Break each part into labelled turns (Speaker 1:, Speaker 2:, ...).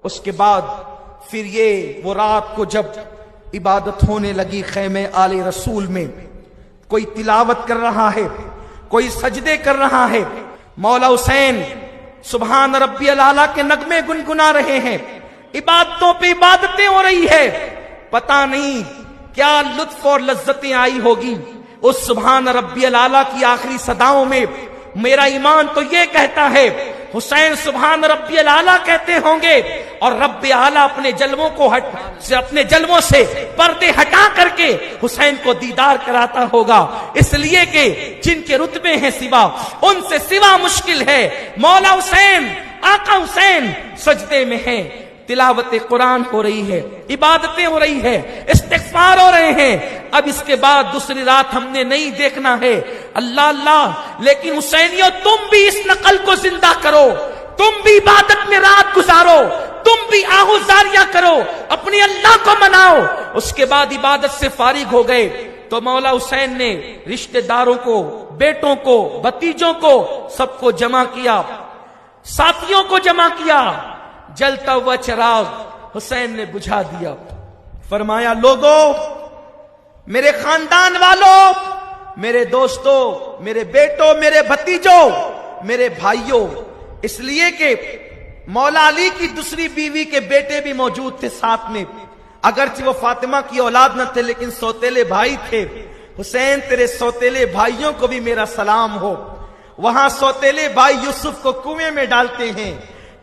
Speaker 1: اس کے بعد پھر یہ وہ رات کو جب عبادت ہونے لگی خیمے آل رسول میں، کوئی تلاوت کر رہا ہے، کوئی سجدے کر رہا ہے، مولا حسین سبحان ربی الاعلیٰ کے نغمے گنگنا رہے ہیں، عبادتوں پہ عبادتیں ہو رہی ہے، پتہ نہیں کیا لطف اور لذتیں آئی ہوگی اس سبحان ربی الاعلیٰ کی آخری صداؤں میں۔ میرا ایمان تو یہ کہتا ہے حسین سبحان ربی الاعلیٰ کہتے ہوں گے اور رب اعلیٰ اپنے جلووں سے پردے ہٹا کر کے حسین کو دیدار کراتا ہوگا، اس لیے کہ جن کے رتبے ہیں سوا، ان سے سوا مشکل ہے۔ مولا حسین آقا حسین سجدے میں ہیں، تلاوت قرآن ہو رہی ہے، عبادتیں ہو رہی ہے، استغفار ہو رہے ہیں۔ اب اس کے بعد دوسری رات ہم نے نہیں دیکھنا ہے، اللہ اللہ، لیکن حسینیوں تم بھی اس نقل کو زندہ کرو، تم بھی عبادت میں رات گزارو، تم بھی آہوزاریاں کرو، اپنی اللہ کو مناؤ۔ اس کے بعد عبادت سے فارغ ہو گئے تو مولا حسین نے رشتہ داروں کو، بیٹوں کو، بھتیجوں کو، سب کو جمع کیا، ساتھیوں کو جمع کیا، جلتا ہوا چراغ حسین نے بجھا دیا، فرمایا لوگوں، میرے خاندان والوں، میرے دوستوں، میرے بیٹوں، میرے بھتیجوں، میرے بھائیوں، اس لیے کہ مولا علی کی دوسری بیوی کے بیٹے بھی موجود تھے ساتھ میں، اگرچہ وہ فاطمہ کی اولاد نہ تھے لیکن سوتیلے بھائی تھے۔ حسین تیرے سوتیلے بھائیوں کو بھی میرا سلام ہو۔ وہاں سوتیلے بھائی یوسف کو کنویں میں ڈالتے ہیں،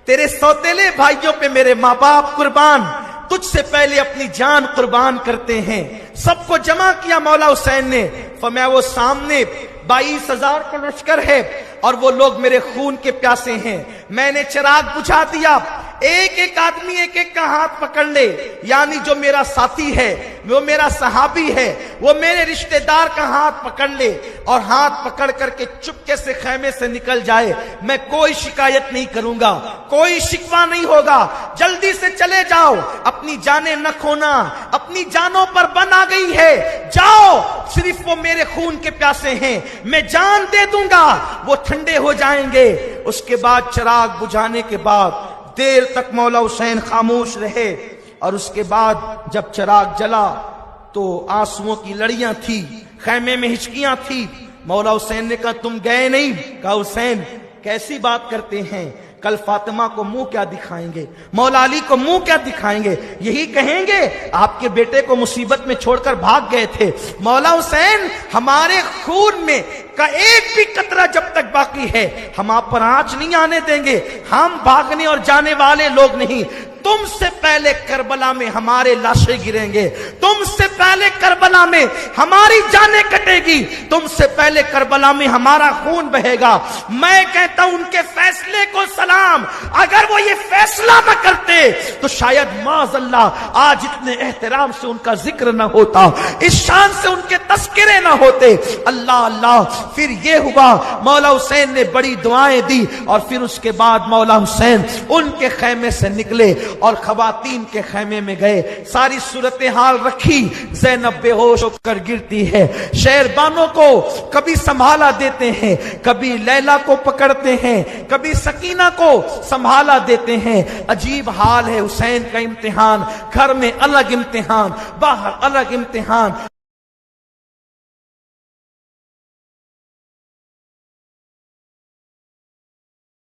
Speaker 1: تیرے سوتیلے بھائیوں پہ میرے ماں باپ قربان، تجھ سے پہلے اپنی جان قربان کرتے ہیں۔ سب کو جمع کیا مولا حسین نے، فرمایا وہ سامنے 22,000 کا لشکر ہے اور وہ لوگ میرے خون کے پیاسے ہیں، میں نے چراغ بجھا دیا، ایک ایک آدمی ایک ایک کا ہاتھ پکڑ لے، یعنی جو میرا ساتھی ہے، وہ میرا صحابی ہے، وہ میرے رشتہ دار کا ہاتھ پکڑ لے اور ہاتھ پکڑ کر کے چپکے سے خیمے سے نکل جائے، میں کوئی شکایت نہیں کروں گا، کوئی شکوہ نہیں ہوگا، جلدی سے چلے جاؤ، اپنی جانیں نہ کھونا، اپنی جانوں پر بن آ گئی ہے، جاؤ، صرف وہ میرے خون کے پیاسے ہیں، میں جان دے دوں گا، وہ ٹھنڈے ہو جائیں گے۔ اس کے بعد چراغ بجھانے کے بعد دیر تک مولا حسین خاموش رہے اور اس کے بعد جب چراغ جلا تو آنسوؤں کی لڑیاں تھی، خیمے میں ہچکیاں تھی۔ مولا حسین نے کہا تم گئے نہیں؟ کہا حسین کیسی بات کرتے ہیں، کل فاطمہ کو منہ کیا دکھائیں گے، مولا علی کو منہ کیا دکھائیں گے، یہی کہیں گے آپ کے بیٹے کو مصیبت میں چھوڑ کر بھاگ گئے تھے۔ مولا حسین ہمارے خون میں کا ایک بھی قطرہ جب تک باقی ہے ہم آپ پر آنچ نہیں آنے دیں گے، ہم بھاگنے اور جانے والے لوگ نہیں۔ تم سے پہلے کربلا میں ہمارے لاشیں گریں گے، تم سے پہلے کربلا میں ہماری جانیں کٹے گی، تم سے پہلے کربلا میں ہمارا خون بہے گا۔ میں کہتا ہوں ان کے فیصلے کو سلام، اگر وہ یہ فیصلہ نہ کرتے تو شاید معاذ اللہ آج اتنے احترام سے ان کا ذکر نہ ہوتا، اس شان سے ان کے تذکرے نہ ہوتے۔ اللہ اللہ، پھر یہ ہوا مولا حسین نے بڑی دعائیں دی اور پھر اس کے بعد مولا حسین ان کے خیمے سے نکلے اور خواتین کے خیمے میں گئے، ساری صورتحال رکھی، زینب بے ہوش ہو کر گرتی ہے، شہربانوں کو کبھی سنبھالا دیتے ہیں، کبھی لیلا کو پکڑتے ہیں، کبھی سکینہ کو سنبھالا دیتے ہیں، عجیب حال ہے حسین کا۔ امتحان گھر میں الگ امتحان، باہر الگ امتحان،